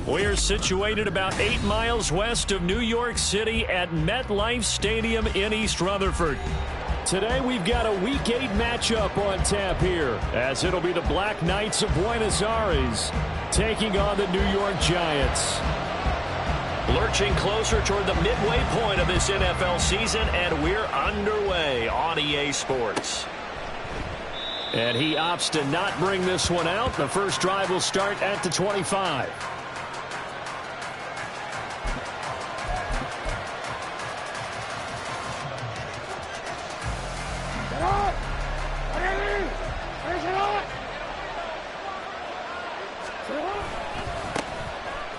We're situated about 8 miles west of New York City at MetLife Stadium in East Rutherford. Today we've got a Week 8 matchup on tap here, as it'll be the Black Knights of Buenos Aires taking on the New York Giants. Lurching closer toward the midway point of this NFL season, and we're underway on EA Sports. And he opts to not bring this one out. The first drive will start at the 25.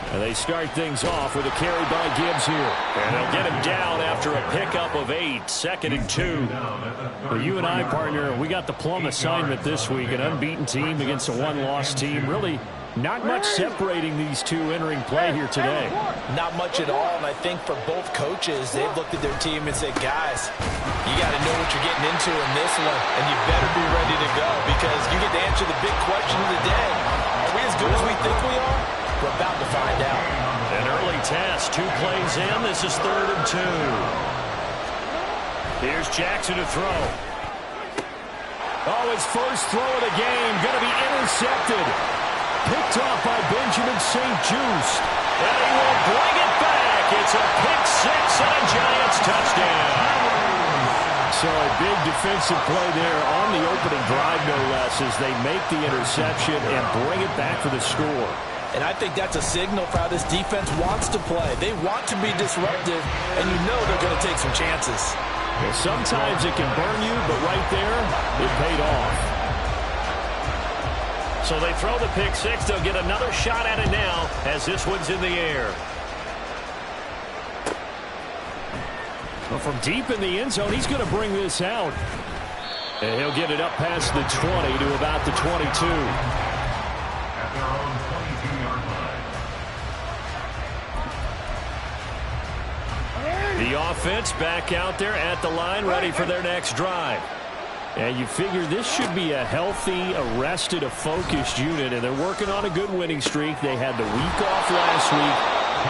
And they start things off with a carry by Gibbs here. And they'll get him down after a pickup of 8, 2nd and 2. For you and I, partner, we got the plum assignment this week. An unbeaten team against a one-loss team. Really not much separating these two entering play here today. Not much at all, and I think for both coaches, they've looked at their team and said, guys, you got to know what you're getting into in this one, and you better be ready to go because you get to answer the big question of the day. Are we as good as we think we are? We're about to find out. An early test, 2 plays in. This is 3rd and 2. Here's Jackson to throw. Oh, his first throw of the game going to be intercepted. Picked off by Benjamin St. Juste. And he will bring it back. It's a pick 6 and a Giants touchdown. So a big defensive play there on the opening drive, no less, as they make the interception and bring it back for the score. And I think that's a signal for how this defense wants to play. They want to be disruptive, and you know they're going to take some chances. Well, sometimes it can burn you, but right there, it paid off. So they throw the pick 6. They'll get another shot at it now as this one's in the air. Well, from deep in the end zone, he's going to bring this out. And he'll get it up past the 20 to about the 22. The offense back out there at the line, ready for their next drive. And you figure this should be a healthy, arrested, a focused unit, and they're working on a good winning streak. They had the week off last week.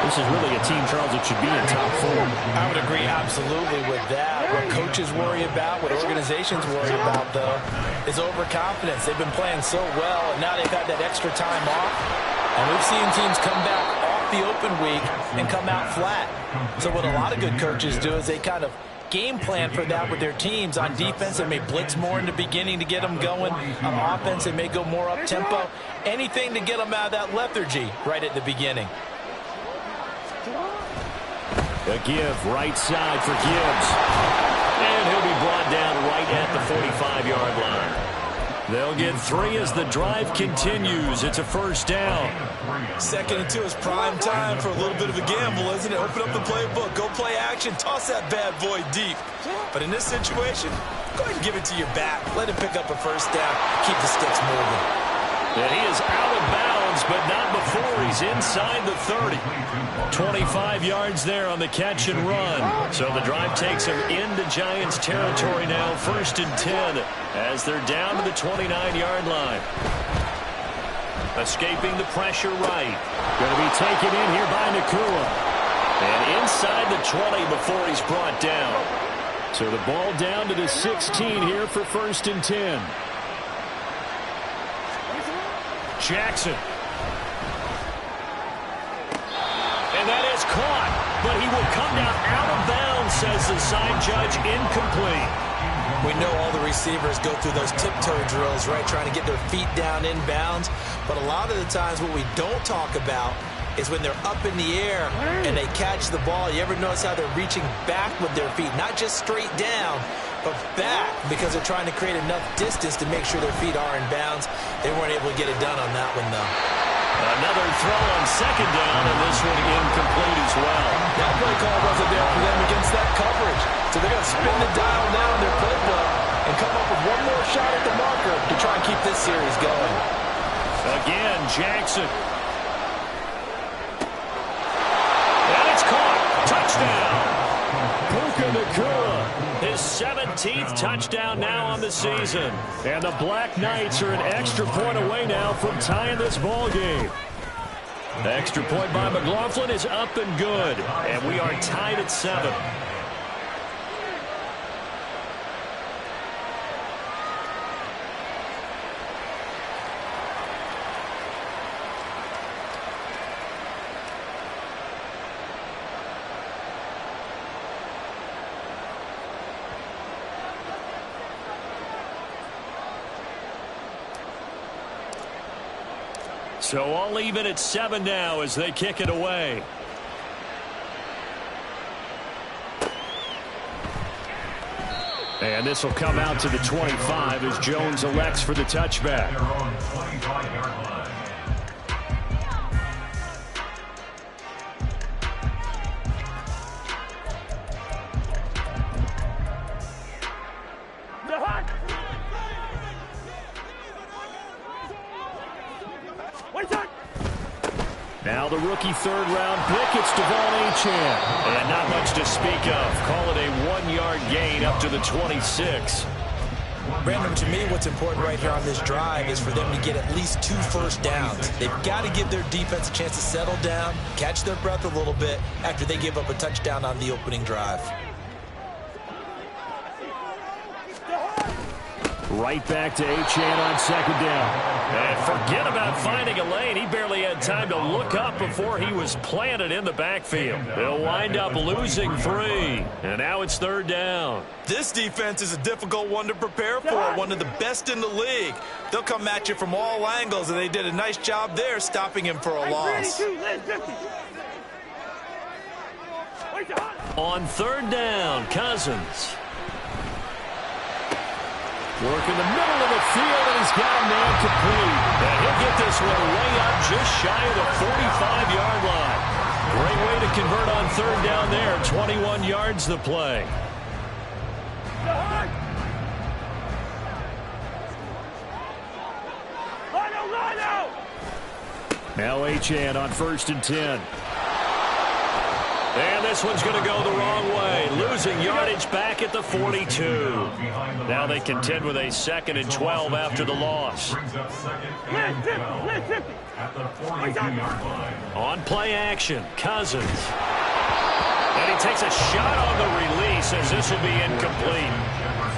This is really a team, Charles, that should be in top form. I would agree absolutely with that. What coaches worry about, what organizations worry about, though, is overconfidence. They've been playing so well, and now they've had that extra time off. And we've seen teams come back off the open week and come out flat. So what a lot of good coaches do is they kind of game plan for that with their teams. On defense, they may blitz more in the beginning to get them going. On offense, they may go more up-tempo. Anything to get them out of that lethargy right at the beginning. A give, right side for Gibbs. And he'll be brought down right at the 45-yard line. They'll get 3 as the drive continues. It's a first down. 2nd and 2 is prime time for a little bit of a gamble, isn't it? Open up the playbook, go play action, toss that bad boy deep. But in this situation, go ahead and give it to your back. Let him pick up a first down, keep the sticks moving. And he is out of bounds, but not before he's inside the 30. 25 yards there on the catch and run. So the drive takes him into Giants territory now, 1st and 10, as they're down to the 29-yard line. Escaping the pressure right. Going to be taken in here by Nakua. And inside the 20 before he's brought down. So the ball down to the 16 here for 1st and 10. Jackson. And that is caught, but he will come down out of bounds, says the side judge, incomplete. We know all the receivers go through those tiptoe drills, right, trying to get their feet down in bounds. But a lot of the times what we don't talk about is when they're up in the air and they catch the ball. You ever notice how they're reaching back with their feet, not just straight down, but back, because they're trying to create enough distance to make sure their feet are in bounds. They weren't able to get it done on that one, though. Another throw on 2nd down, and this one incomplete as well. That play call wasn't there for them against that coverage. So they're going to spin the dial now in their playbook and come up with one more shot at the marker to try and keep this series going. Again, Jackson. And it's caught. Touchdown. Puka Nakua, his 17th touchdown now on the season. And the Black Knights are an extra point away now from tying this ball game. The extra point by McLaughlin is up and good. And we are tied at 7. So all even at 7 now as they kick it away. And this will come out to the 25 as Jones elects for the touchback. Now the rookie third-round pick, it's Devon Achane. And not much to speak of. Call it a 1-yard gain up to the 26. Brandon, to me, what's important right here on this drive is for them to get at least 2 first downs. They've got to give their defense a chance to settle down, catch their breath a little bit after they give up a touchdown on the opening drive. Right back to Achane on second down. And forget about finding a lane. He barely had time to look up before he was planted in the backfield. They'll wind up losing 3. And now it's third down. This defense is a difficult one to prepare for, one of the best in the league. They'll come at you from all angles, and they did a nice job there stopping him for a loss. On third down, Cousins. Work in the middle of the field, and he's got a man complete. And he'll get this one way up just shy of the 45-yard line. Great way to convert on third down there. 21 yards the play. Now Achane on 1st and 10. And this one's going to go the wrong way. Losing yardage back at the 42. Now they contend with a 2nd and 12 after the loss. On play action, Cousins. And he takes a shot on the release as this will be incomplete.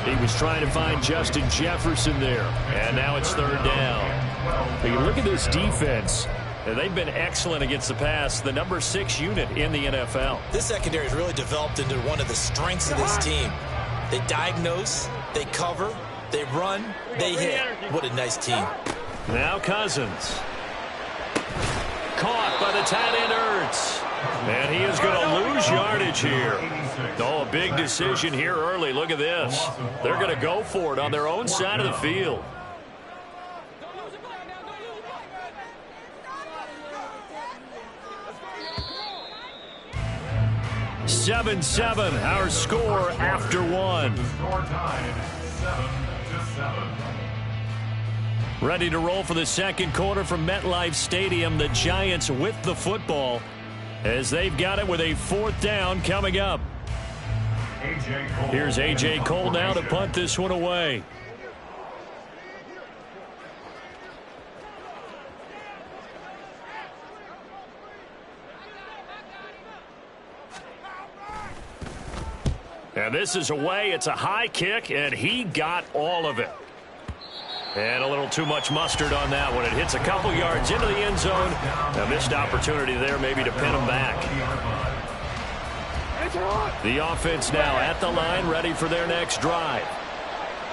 He was trying to find Justin Jefferson there. And now it's third down. But you look at this defense. They've been excellent against the pass, the number 6 unit in the NFL. This secondary has really developed into one of the strengths of this team. They diagnose, they cover, they run, they hit. What a nice team. Now Cousins. Caught by the tight end Ertz. And he is going to lose yardage here. Oh, a big decision here early. Look at this. They're going to go for it on their own side of the field. 7-7, our score after 1. Ready to roll for the second quarter from MetLife Stadium. The Giants with the football as they've got it with a 4th down coming up. Here's A.J. Cole now to punt this one away. And this is away. It's a high kick, and he got all of it. And a little too much mustard on that one. It hits a couple yards into the end zone. A missed opportunity there maybe to pin him back. The offense now at the line, ready for their next drive.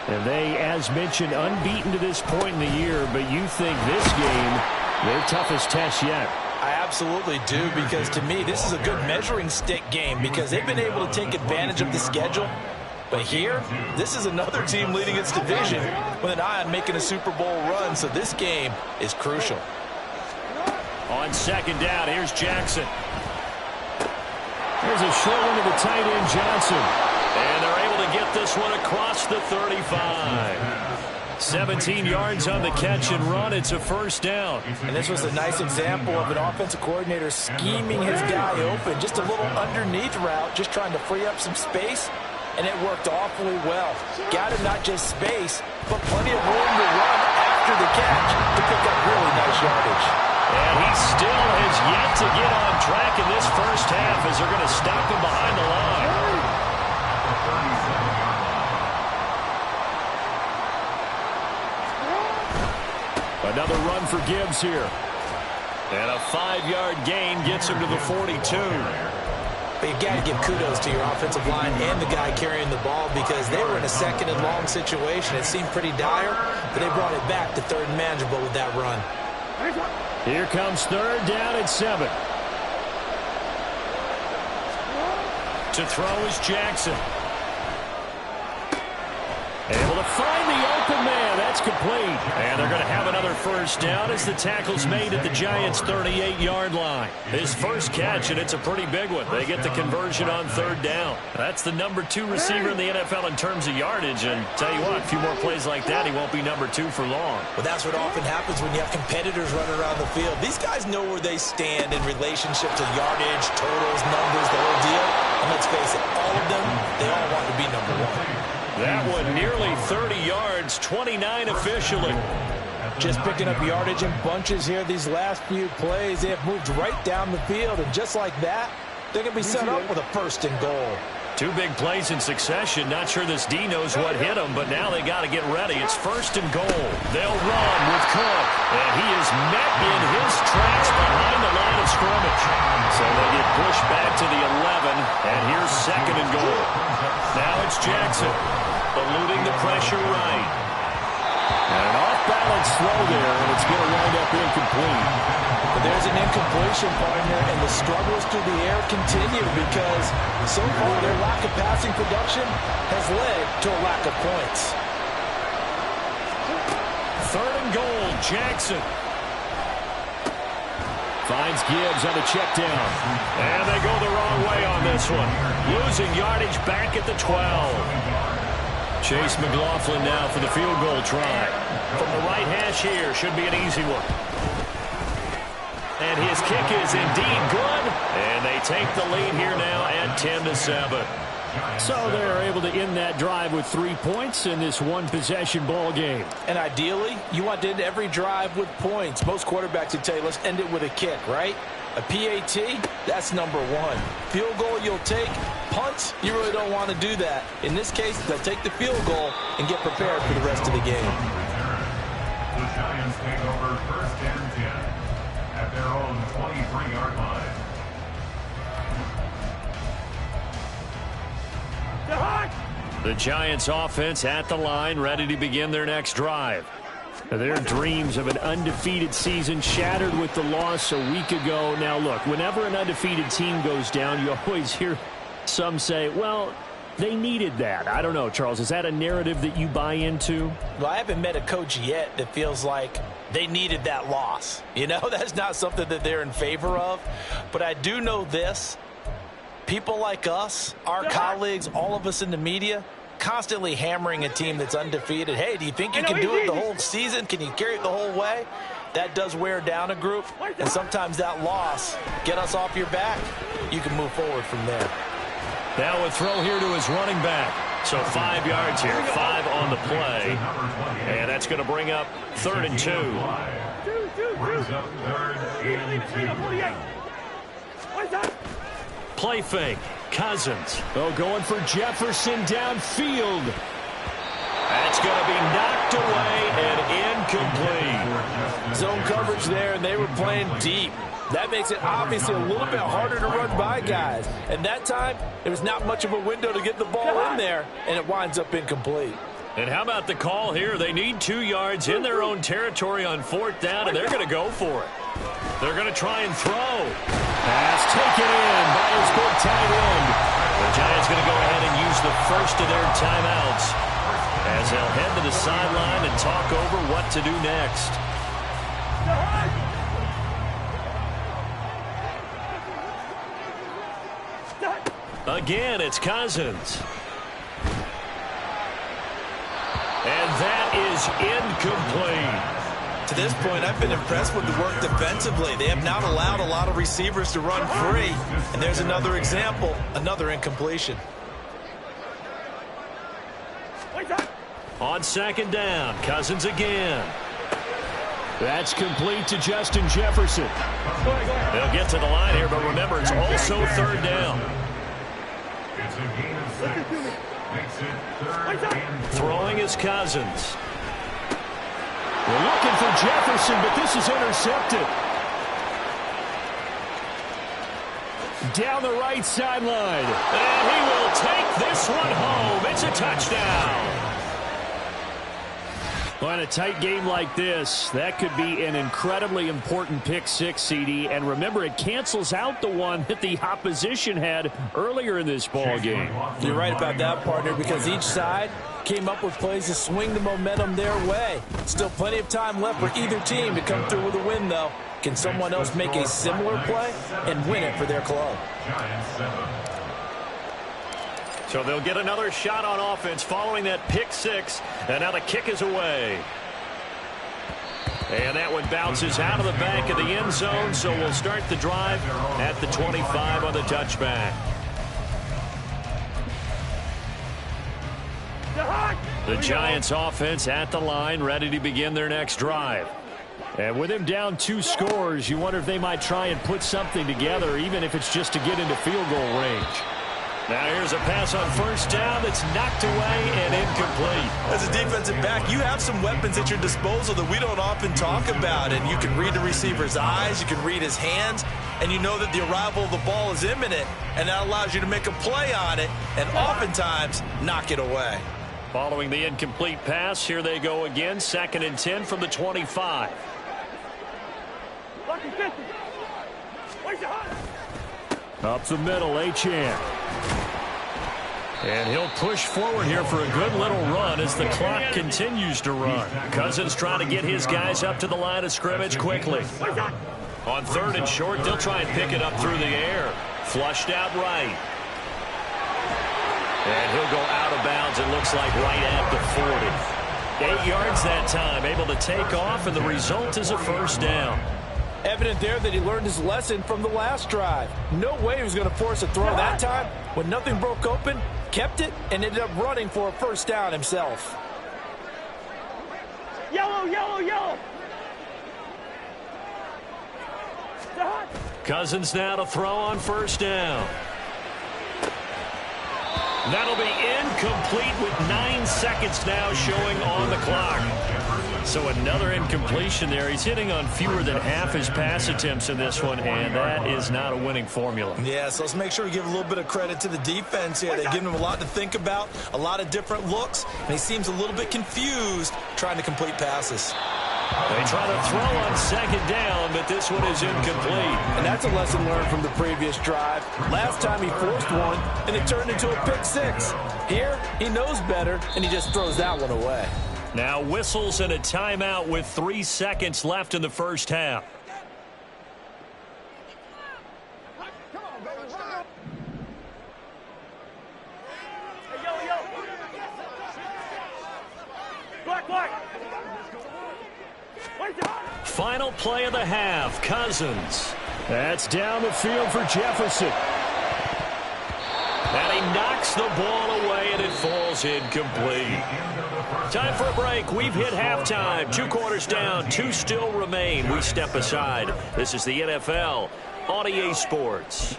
And they, as mentioned, unbeaten to this point in the year, but you think this game, their toughest test yet. I absolutely do, because to me this is a good measuring stick game because they've been able to take advantage of the schedule. But here, this is another team leading its division with an eye on making a Super Bowl run, so this game is crucial. On second down, here's Jackson. There's a short one to the tight end, Johnson. And they're able to get this one across the 35. 17 yards on the catch and run. It's a first down. And this was a nice example of an offensive coordinator scheming his guy open. Just a little underneath route, just trying to free up some space. And it worked awfully well. Got him not just space, but plenty of room to run after the catch to pick up really nice yardage. And he still has to get on track in this first half as they're going to stop him behind the line. Another run for Gibbs here. And a 5-yard gain gets him to the 42. But you got to give kudos to your offensive line and the guy carrying the ball because they were in a second and long situation. It seemed pretty dire, but they brought it back to third and manageable with that run. Here comes third down at 7. To throw is Jackson. Able to find the open man. That's complete. And they're going to have another first down as the tackle's made at the Giants' 38-yard line. His first catch, and it's a pretty big one. They get the conversion on third down. That's the number 2 receiver in the NFL in terms of yardage. And tell you what, a few more plays like that, he won't be number 2 for long. Well, that's what often happens when you have competitors running around the field. These guys know where they stand in relationship to yardage, totals, numbers, the whole deal. And let's face it, all of them, they all want to be number 1. That one nearly 30 yards, 29 officially. Just picking up yardage in bunches here these last few plays. They have moved right down the field, and just like that, they're going to be set up with a first and goal. 2 big plays in succession. Not sure this D knows what hit him, but now they got to get ready. It's first and goal. They'll run with Cook, and he is met in his tracks behind the line of scrimmage. So they get pushed back to the 11, and here's second and goal. Now it's Jackson, eluding the pressure right. And an off-balance throw there, and it's going to wind up incomplete. But there's an incompletion, partner, and the struggles through the air continue because so far their lack of passing production has led to a lack of points. Third and goal, Jackson. Finds Gibbs on the check down. And they go the wrong way on this one. Losing yardage back at the 12. Chase McLaughlin now for the field goal try. From the right hash here, should be an easy one. And his kick is indeed good. And they take the lead here now at 10-7. So they're able to end that drive with 3 points in this one-possession ball game. And ideally, you want to end every drive with points. Most quarterbacks would tell you, let's end it with a kick, right? A PAT, that's number 1. Field goal you'll take. Punts, you really don't want to do that. In this case, they'll take the field goal and get prepared for the rest of the game. The Giants take over first and 10 at their own 23-yard line. The Giants offense at the line, ready to begin their next drive. Their dreams of an undefeated season shattered with the loss a week ago. Now look, whenever an undefeated team goes down, you always hear some say, well, they needed that. I don't know, Charles, is that a narrative that you buy into? Well, I haven't met a coach yet that feels like they needed that loss. You know, that's not something that they're in favor of. But I do know this. People like us, our colleagues, all of us in the media, constantly hammering a team that's undefeated. Hey, do you think you can do it the whole season? Can you carry it the whole way? That does wear down a group, and sometimes that loss, get us off your back, you can move forward from there. Now a throw here to his running back. So 5 yards here, 5 on the play, and that's going to bring up 3rd and 2. Brings up 3rd and 2. Play fake. Cousins. Oh, going for Jefferson downfield. That's going to be knocked away and incomplete. Zone coverage there, and they were playing deep. That makes it obviously a little bit harder to run by guys. And that time, there was not much of a window to get the ball in there, and it winds up incomplete. And how about the call here? They need 2 yards in their own territory on 4th down, and they're going to go for it. They're going to try and throw. Pass taken in by his big tight end. The Giants going to go ahead and use the first of their timeouts as they'll head to the sideline and talk over what to do next. Again, it's Cousins. And that is incomplete. To this point, I've been impressed with the work defensively. They have not allowed a lot of receivers to run free. And there's another example, another incompletion. On 2nd down, Cousins again. That's complete to Justin Jefferson. They'll get to the line here, but remember, it's also third down. It's a gain of 6. Makes it 3rd and 4. Throwing is Cousins. We're looking for Jefferson, but this is intercepted. Down the right sideline. And he will take this one home. It's a touchdown. Well, in a tight game like this, that could be an incredibly important pick six, CD. And remember, it cancels out the one that the opposition had earlier in this ball game. You're right about that, partner, because each side came up with plays to swing the momentum their way. Still plenty of time left for either team to come through with a win, though. Can someone else make a similar play and win it for their club? So they'll get another shot on offense following that pick six. And now the kick is away. And that one bounces out of the back of the end zone. So we'll start the drive at the 25 on the touchback. The Giants offense at the line, ready to begin their next drive. And with him down 2 scores, you wonder if they might try and put something together, even if it's just to get into field goal range. Now here's a pass on first down that's knocked away and incomplete. As a defensive back, you have some weapons at your disposal that we don't often talk about. And you can read the receiver's eyes, you can read his hands, and you know that the arrival of the ball is imminent. And that allows you to make a play on it and oftentimes knock it away. Following the incomplete pass, here they go again. 2nd and 10 from the 25. Up the middle, Achane. And he'll push forward here for a good little run as the clock continues to run. Cousins trying to get his guys up to the line of scrimmage quickly. On 3rd and short, they'll try and pick it up through the air. Flushed out right. And he'll go out of bounds, it looks like, right at the 40. 8 yards that time, able to take off, and the result is a first down. Evident there that he learned his lesson from the last drive. No way he was going to force a throw that time. When nothing broke open, kept it, and ended up running for a first down himself. Yellow, yellow, yellow. Cousins now to throw on first down. That'll be incomplete with 9 seconds now showing on the clock. So another incompletion there. He's hitting on fewer than half his pass attempts in this one, and that is not a winning formula. Yeah, so let's make sure we give a little bit of credit to the defense here. They've given him a lot to think about, a lot of different looks, and he seems a little bit confused trying to complete passes. They try to throw on 2nd down, but this one is incomplete. And that's a lesson learned from the previous drive. Last time he forced one, and it turned into a pick six. Here, he knows better, and he just throws that one away. Now whistles and a timeout with 3 seconds left in the first half. Final play of the half, Cousins. That's down the field for Jefferson. And he knocks the ball away, and it falls incomplete. Time for a break. We've hit halftime. 2 quarters down, 2 still remain. We step aside. This is the NFL on EA Sports.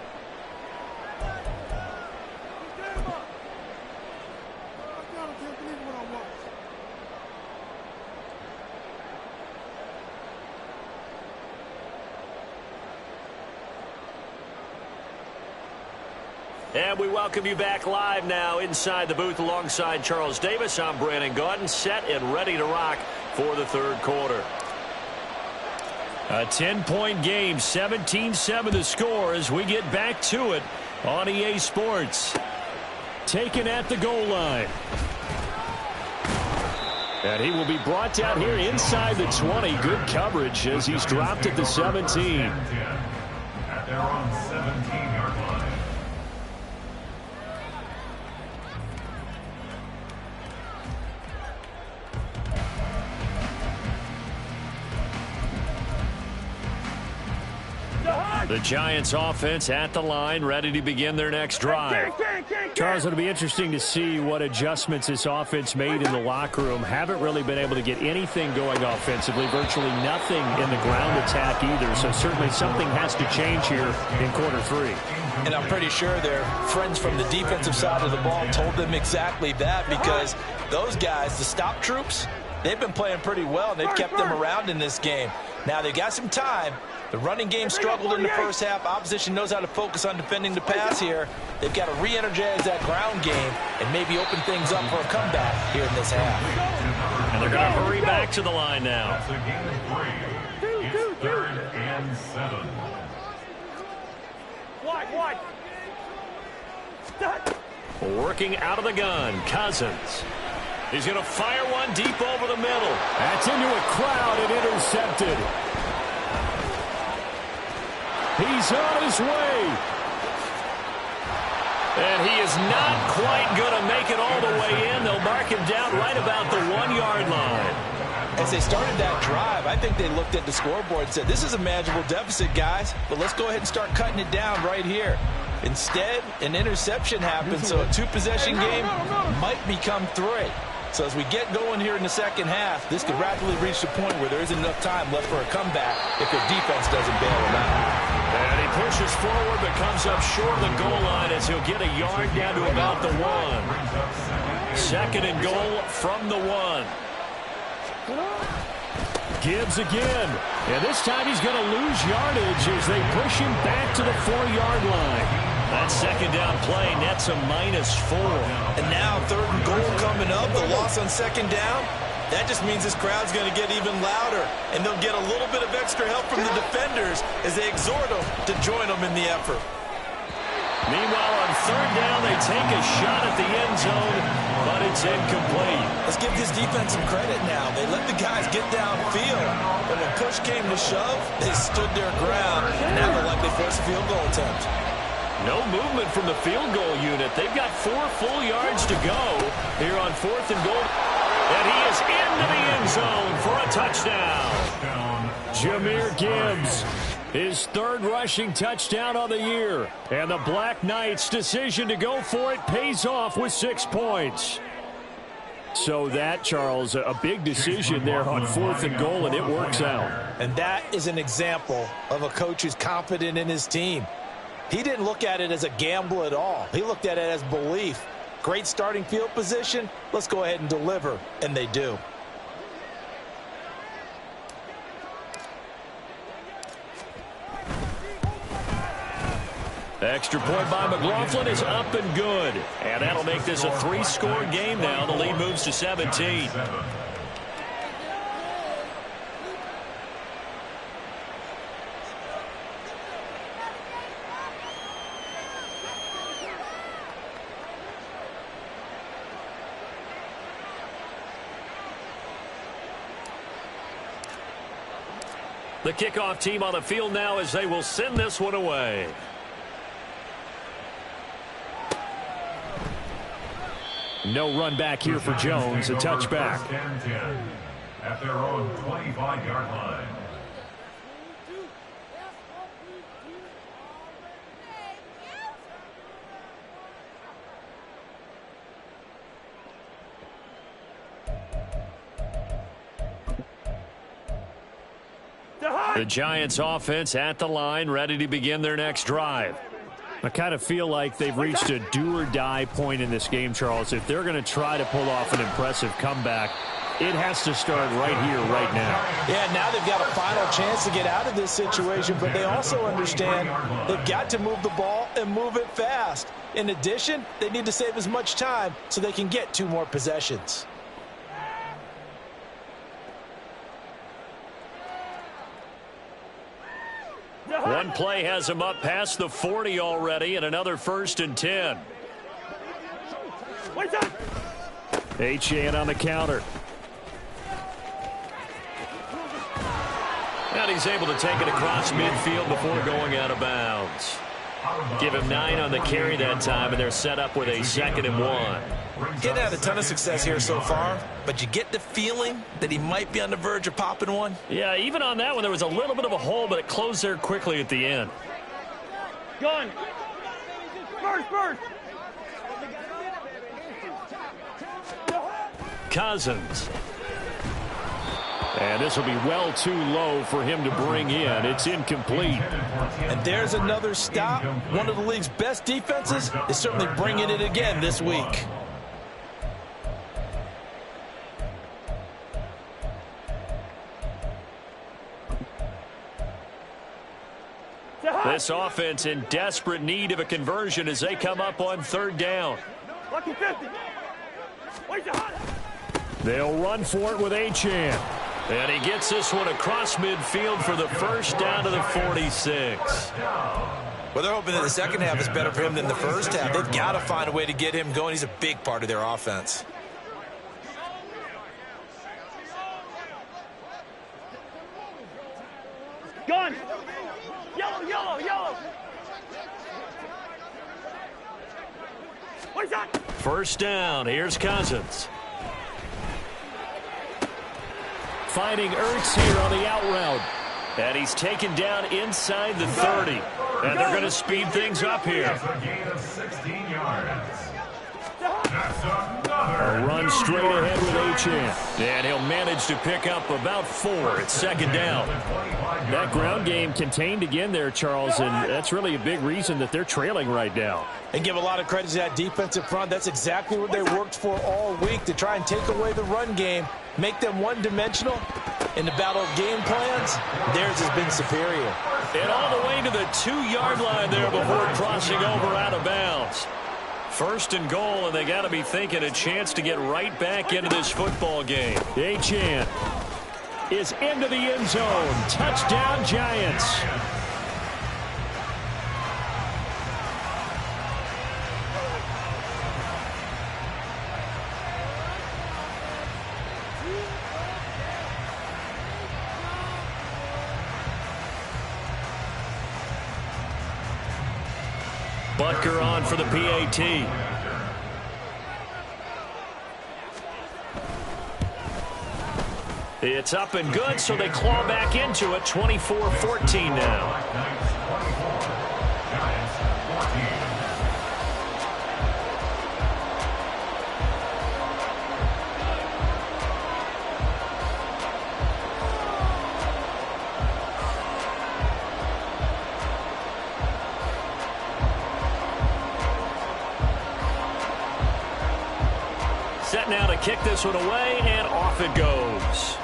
And we welcome you back live now inside the booth alongside Charles Davis. I'm Brandon Gaudin, set and ready to rock for the 3rd quarter. A 10-point game, 17-7 the score as we get back to it on EA Sports. Taken at the goal line. And he will be brought down here inside the 20. Good coverage as he's dropped at the 17. At their own 17-yard line. The Giants offense at the line, ready to begin their next drive. Charles, it'll be interesting to see what adjustments this offense made in the locker room. Haven't really been able to get anything going offensively, virtually nothing in the ground attack either. So certainly something has to change here in quarter 3. And I'm pretty sure their friends from the defensive side of the ball told them exactly that, because those guys, the stop troops, they've been playing pretty well, and they've kept them around in this game. Now they've got some time. The running game struggled in the first half. Opposition knows how to focus on defending the pass here. They've got to re-energize that ground game and maybe open things up for a comeback here in this half. And they're going to hurry back to the line now. That's a gain of 3. It's 3rd and 7. Working out of the gun, Cousins. He's going to fire one deep over the middle. That's into a crowd and intercepted. He's on his way. And he is not quite going to make it all the way in. They'll mark him down right about the 1-yard line. As they started that drive, I think they looked at the scoreboard and said, this is a manageable deficit, guys, but let's go ahead and start cutting it down right here. Instead, an interception happened, so a 2-possession game might become 3. So as we get going here in the second half, this could rapidly reach the point where there isn't enough time left for a comeback if their defense doesn't bail them out. And he pushes forward but comes up short of the goal line as he'll get a yard down to about the 1. 2nd and goal from the 1. Gibbs again. And this time he's going to lose yardage as they push him back to the 4-yard line. That 2nd down play nets a -4. And now 3rd and goal coming up. The loss on 2nd down. That just means this crowd's going to get even louder. And they'll get a little bit of extra help from the defenders as they exhort them to join them in the effort. Meanwhile, on 3rd down, they take a shot at the end zone, but it's incomplete. Let's give this defense some credit now. They let the guys get downfield, but when push came to shove, they stood their ground, and now they're likely to force a field goal attempt. No movement from the field goal unit. They've got 4 full yards to go here on 4th and goal. And he is into the end zone for a touchdown. Jahmyr Gibbs, his 3rd rushing touchdown on the year. And the Black Knights' decision to go for it pays off with 6 points. So that, Charles, a big decision there on 4th and goal, and it works out. And that is an example of a coach who's confident in his team. He didn't look at it as a gamble at all. He looked at it as belief. Great starting field position. Let's go ahead and deliver. And they do. Extra point by McLaughlin is up and good. And that'll make this a 3-score game now. The lead moves to 17. The kickoff team on the field now as they will send this one away. No run back here for Jones. A touchback. At their own 25-yard line. The Giants offense at the line, ready to begin their next drive. I kind of feel like they've reached a do-or-die point in this game, Charles. If they're going to try to pull off an impressive comeback, it has to start right here, right now. Yeah, now they've got a final chance to get out of this situation, but they also understand they've got to move the ball and move it fast. In addition, they need to save as much time so they can get 2 more possessions. One play has him up past the 40 already, and another 1st and 10. H.A. on the counter. And he's able to take it across midfield before going out of bounds. Give him 9 on the carry that time, and they're set up with a 2nd and 1. He hasn't had a ton of success here so far, but you get the feeling that he might be on the verge of popping one. Yeah, even on that one, there was a little bit of a hole, but it closed there quickly at the end. Gun. First. Cousins. And this will be well too low for him to bring in. It's incomplete. And there's another stop. One of the league's best defenses is certainly bringing it again this week. This offense in desperate need of a conversion as they come up on third down. Lucky 50. They'll run for it with Achane. And he gets this one across midfield for the first down to the 46. Well, they're hoping that the second half is better for him than the first half. They've got to find a way to get him going. He's a big part of their offense. Gun. Yellow. What's that? First down. Here's Cousins. Finding Ertz here on the out route. And he's taken down inside the 30. And they're going to speed things up here. That's a gain of 16 yards. A run straight ahead with Achane. And he'll manage to pick up about 4. It's second down. That ground game contained again there, Charles, and that's really a big reason that they're trailing right now. And give a lot of credit to that defensive front. That's exactly what they worked for all week, to try and take away the run game, make them one-dimensional. In the battle of game plans, theirs has been superior. And all the way to the 2-yard line there before crossing over out of bounds. First and goal, and they got to be thinking a chance to get right back into this football game. Achane is into the end zone. Touchdown, Giants. Butker on for the PAT. It's up and good, so they claw back into it. 24-14 now. Set now to kick this one away, and off it goes.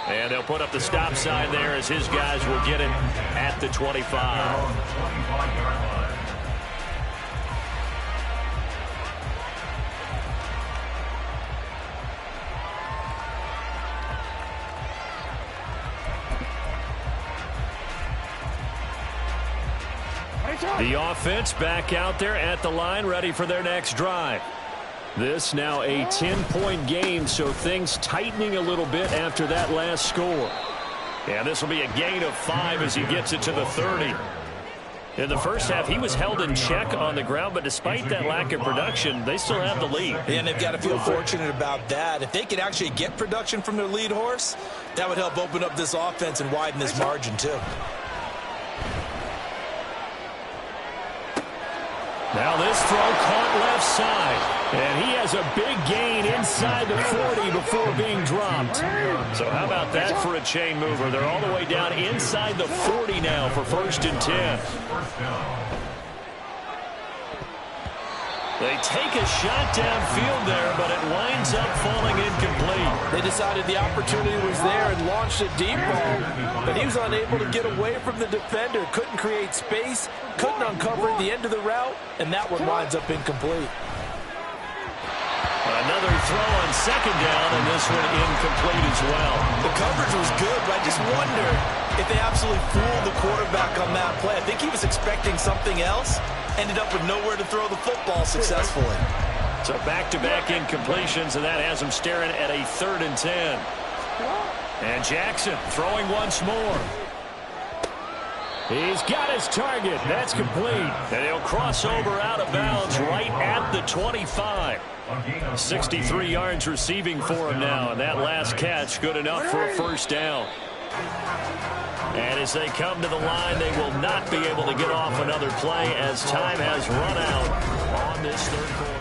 And they'll put up the stop sign there as his guys will get it at the 25. The offense back out there at the line, ready for their next drive. This now a 10-point game, so things tightening a little bit after that last score. And this will be a gain of 5 as he gets it to the 30. In the first half, he was held in check on the ground, but despite that lack of production, they still have the lead. And they've got to feel fortunate about that. If they could actually get production from their lead horse, that would help open up this offense and widen this margin too. Now this throw caught left side. And he has a big gain inside the 40 before being dropped. So how about that for a chain mover? They're all the way down inside the 40 now for 1st and 10. They take a shot downfield there, but it winds up falling incomplete. They decided the opportunity was there and launched a deep ball, but he was unable to get away from the defender, couldn't create space, couldn't uncover at the end of the route, and that one winds up incomplete. Another throw on second down, and this one incomplete as well. The coverage was good, but I just wonder if they absolutely fooled the quarterback on that play. I think he was expecting something else, ended up with nowhere to throw the football successfully. So back-to-back incompletions, and that has him staring at a 3rd and 10. And Jackson throwing once more. He's got his target. That's complete. And he'll cross over out of bounds right at the 25. 63 yards receiving for him now, and that last catch good enough for a 1st down. And as they come to the line, they will not be able to get off another play as time has run out on this third quarter.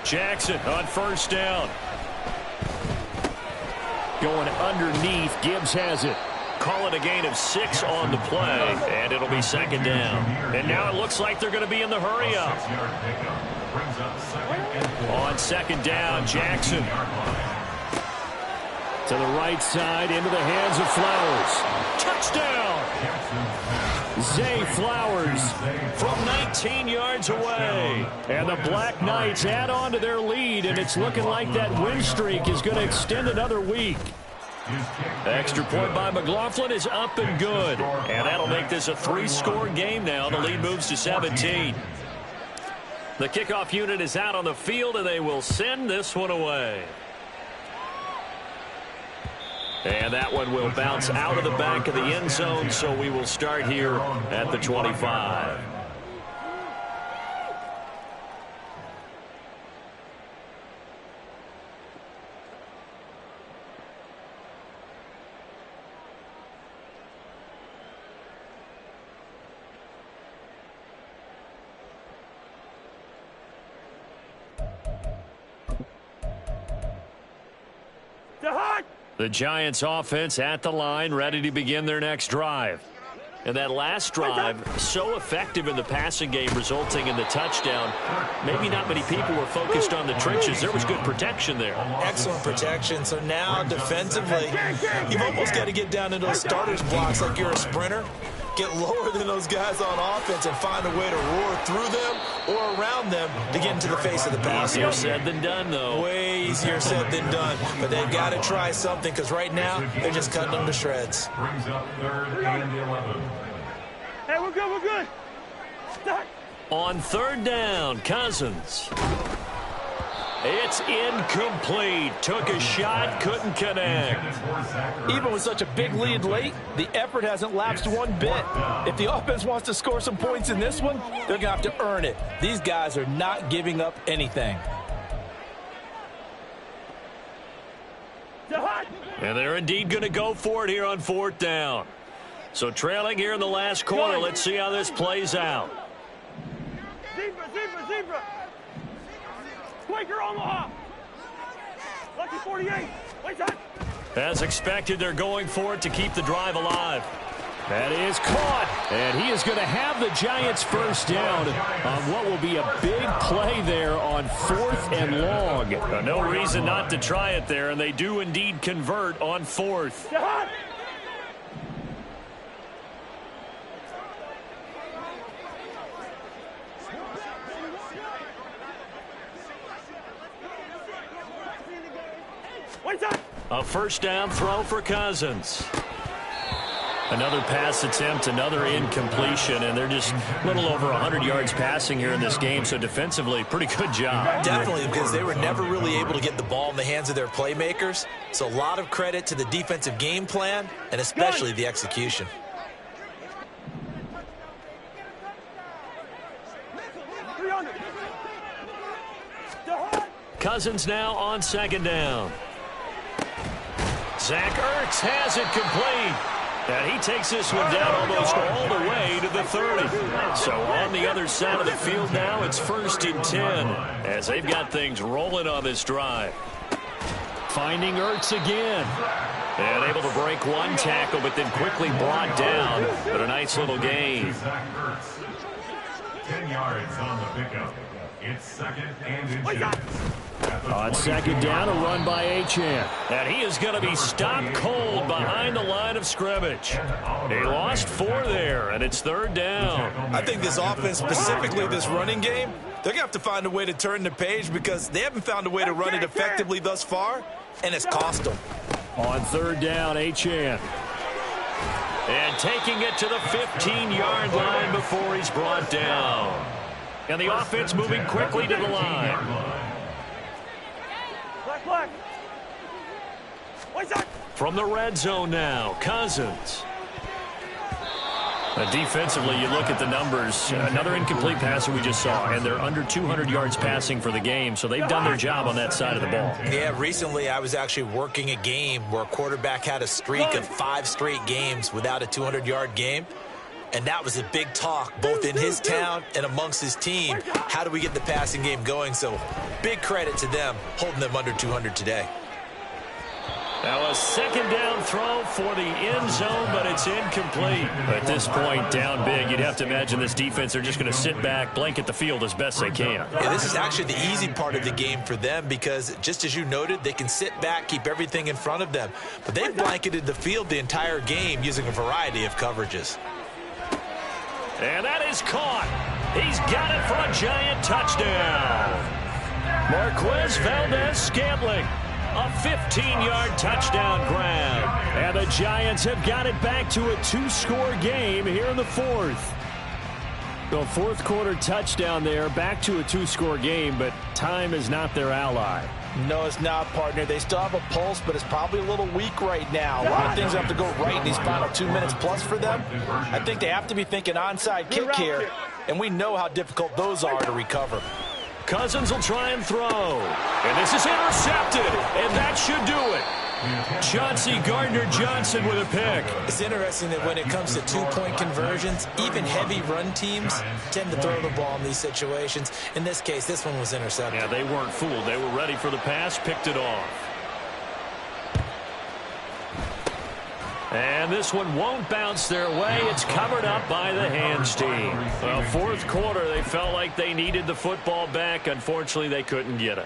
Jackson on first down. Going underneath, Gibbs has it. Call it a gain of 6 on the play, and it'll be second down. And now it looks like they're going to be in the hurry-up. On second down, Jackson. To the right side, into the hands of Flowers. Touchdown! Zay Flowers from 19 yards away. And the Black Knights add on to their lead, and it's looking like that win streak is going to extend another week. Extra point by McLaughlin is up and good. And that'll make this a 3-score game now. The lead moves to 17. The kickoff unit is out on the field, and they will send this one away. And that one will bounce out of the back of the end zone, so we will start here at the 25. The Giants offense at the line, ready to begin their next drive. And that last drive, so effective in the passing game, resulting in the touchdown. Maybe not many people were focused on the trenches. There was good protection there. Excellent protection. So now defensively, you've almost got to get down to those starters blocks like you're a sprinter. Get lower than those guys on offense and find a way to roar through them or around them to get into the face of the passer. Easier said than done, though. Way easier said than done. But they've got to try something because right now they're just cutting them to shreds. Brings up 3rd and 11. Hey, we're good, we're good. Start. On third down, Cousins. It's incomplete. Took a shot, couldn't connect. Even with such a big lead late, the effort hasn't lapsed one bit. If the offense wants to score some points in this one, they're going to have to earn it. These guys are not giving up anything. And they're indeed going to go for it here on 4th down. So trailing here in the last quarter, let's see how this plays out. Zebra, zebra, zebra. Quaker Omaha. Lucky 48. Wait time. As expected, they're going for it to keep the drive alive. That is caught. And he is going to have the Giants first down on what will be a big play there on 4th and long. No reason not to try it there, and they do indeed convert on 4th. A first down throw for Cousins. Another pass attempt, another incompletion, and they're just a little over 100 yards passing here in this game, so defensively, pretty good job. Definitely, because they were never really able to get the ball in the hands of their playmakers, so a lot of credit to the defensive game plan, and especially the execution. Cousins now on second down. Zach Ertz has it complete. And he takes this one down almost all the way to the 30. So on the other side of the field now, it's 1st and 10 as they've got things rolling on this drive. Finding Ertz again. And able to break one tackle, but then quickly brought down. But a nice little gain. 10 yards on the pickup. It's 2nd and inches. On second down, a run by Achane. And he is going to be stopped cold behind the line of scrimmage. He lost 4 there, and it's 3rd down. I think this offense, specifically this running game, they're going to have to find a way to turn the page because they haven't found a way to run it effectively thus far, and it's cost them. On 3rd down, Achane. And taking it to the 15-yard line before he's brought down. And the offense moving quickly to the line. Black. From the red zone now, Cousins. Defensively, you look at the numbers. Another incomplete passer we just saw, and they're under 200 yards passing for the game, so they've done their job on that side of the ball. Yeah, recently I was actually working a game where a quarterback had a streak of 5 straight games without a 200-yard game, and that was a big talk both in his town and amongst his team. How do we get the passing game going? So big credit to them holding them under 200 today. Now a second down throw for the end zone, but it's incomplete. At this point, down big, you'd have to imagine this defense are just going to sit back, blanket the field as best they can. Yeah, this is actually the easy part of the game for them because, just as you noted, they can sit back, keep everything in front of them. But they've blanketed the field the entire game using a variety of coverages. And that is caught. He's got it for a giant touchdown. Marquez Valdez-Scantling. A 15-yard touchdown grab. And the Giants have got it back to a 2-score game here in the fourth. The fourth quarter touchdown there, back to a 2-score game, but time is not their ally. No, it's not, partner. They still have a pulse, but it's probably a little weak right now. A lot of things have to go right in these final 2 minutes plus for them. I think they have to be thinking onside kick here, and we know how difficult those are to recover. Cousins will try and throw. And this is intercepted. And that should do it. Chauncey Gardner-Johnson with a pick. It's interesting that when it comes to two-point conversions, even heavy run teams tend to throw the ball in these situations. In this case, this one was intercepted. Yeah, they weren't fooled. They were ready for the pass, picked it off. And this one won't bounce their way. It's covered up by the hands team. Well, fourth quarter, they felt like they needed the football back. Unfortunately, they couldn't get it.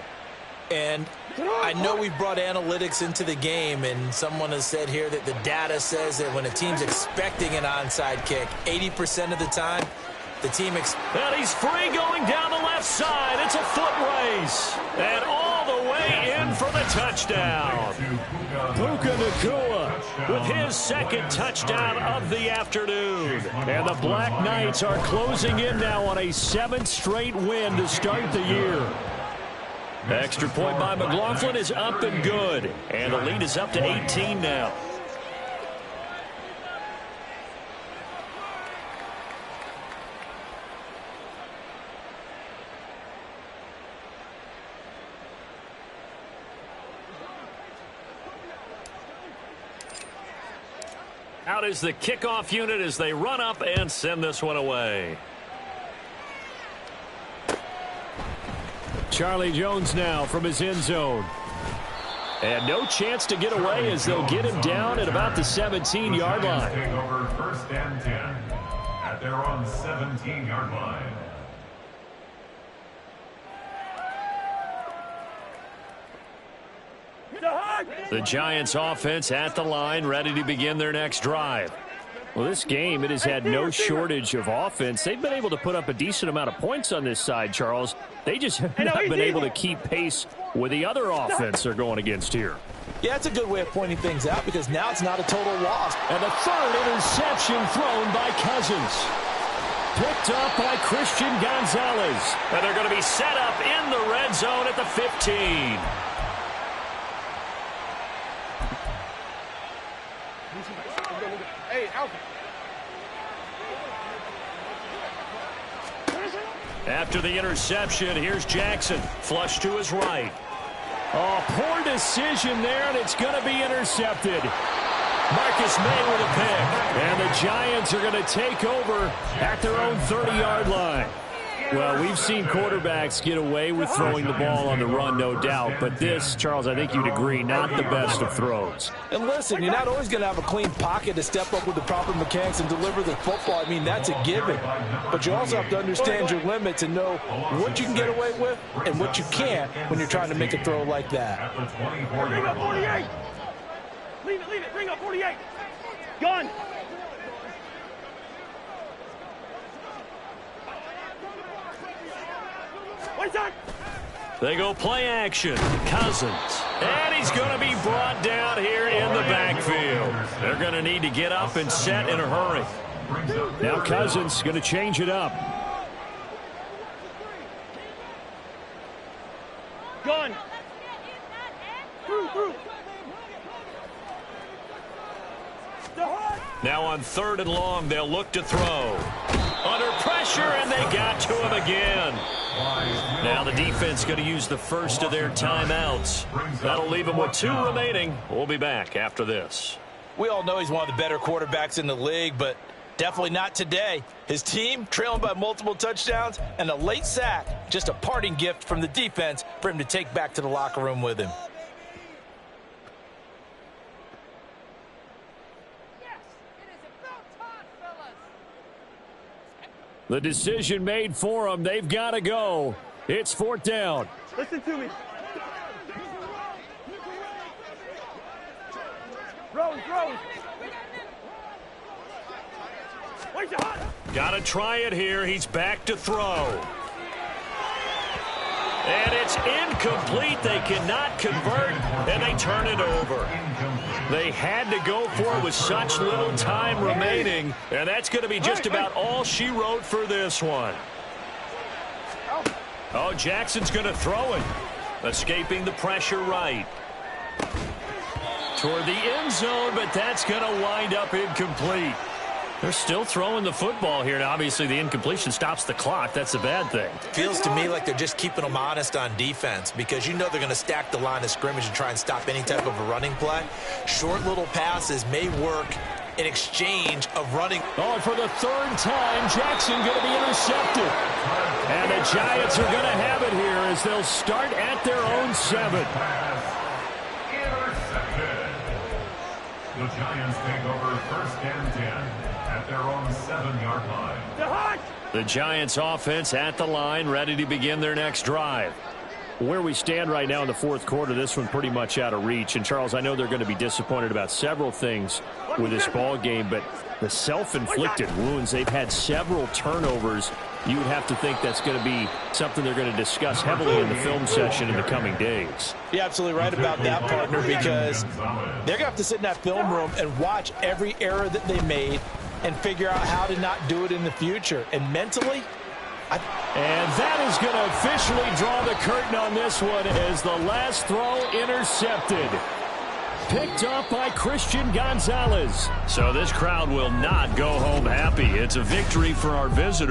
And I know we brought analytics into the game, and someone has said here that the data says that when a team's expecting an onside kick, 80% of the time, the team and he's free going down the left side. It's a foot race. And all the way in for the touchdown. Puka Nacua with his second touchdown of the afternoon. And the Black Knights are closing in now on a 7th straight win to start the year. Extra point by McLaughlin is up and good. And the lead is up to 18 now. Out is the kickoff unit as they run up and send this one away. Charlie Jones now from his end zone. And no chance to get away as they'll get him down at about the 17-yard line. Take over 1st and 10 at their own 17-yard line. The Giants offense at the line, ready to begin their next drive. Well, this game, it has had no shortage of offense. They've been able to put up a decent amount of points on this side, Charles. They just have not been able to keep pace with the other offense they're going against here. Yeah, it's a good way of pointing things out because now it's not a total loss. And the third interception thrown by Cousins. Picked up by Christian Gonzalez. And they're going to be set up in the red zone at the 15. After the interception, here's Jackson. Flush to his right. Oh, poor decision there, and it's going to be intercepted. Marcus May with a pick. And the Giants are going to take over at their own 30-yard line. Well, we've seen quarterbacks get away with throwing the ball on the run, no doubt. But this, Charles, I think you'd agree, not the best of throws. And listen, you're not always going to have a clean pocket to step up with the proper mechanics and deliver the football. I mean, that's a given. But you also have to understand your limits and know what you can get away with and what you can't when you're trying to make a throw like that. Bring up 48. Leave it. Bring up 48. Gun. They go play action. Cousins. And he's going to be brought down here in the backfield. They're going to need to get up and set in a hurry. Now Cousins going to change it up. Gun. Now on 3rd and long, they'll look to throw. Under pressure, and they got to him again. Now the defense going to use the first of their timeouts. That'll leave them with 2 remaining. We'll be back after this. We all know he's one of the better quarterbacks in the league, but definitely not today. His team trailing by multiple touchdowns and a late sack. Just a parting gift from the defense for him to take back to the locker room with him. The decision made for them. They've got to go. It's 4th down. Listen to me. Rose. Where's your hot? Got to try it here. He's back to throw. And it's incomplete. They cannot convert, and they turn it over. They had to go for it with such little time remaining, and that's going to be just about all she wrote for this one. Oh, Jackson's going to throw it. Escaping the pressure right. Toward the end zone, but that's going to wind up incomplete. They're still throwing the football here. Now, obviously, the incompletion stops the clock. That's a bad thing. Feels to me like they're just keeping them honest on defense because you know they're going to stack the line of scrimmage and try and stop any type of a running play. Short little passes may work in exchange of running. Oh, and for the 3rd time, Jackson going to be intercepted. And the Giants are going to have it here as they'll start at their own 7. Intercepted. The Giants take over 1st and 10. At their own 7-yard line. The Giants offense at the line, ready to begin their next drive. Where we stand right now in the 4th quarter, this one pretty much out of reach. And, Charles, I know they're going to be disappointed about several things with this ball game, but the self-inflicted wounds, they've had several turnovers. You would have to think that's going to be something they're going to discuss heavily in the film session in the coming days. You're absolutely right about that, partner, because they're going to have to sit in that film room and watch every error that they made and figure out how to not do it in the future. And mentally, and that is going to officially draw the curtain on this one as the last throw intercepted. Picked up by Christian Gonzalez. So this crowd will not go home happy. It's a victory for our visitors.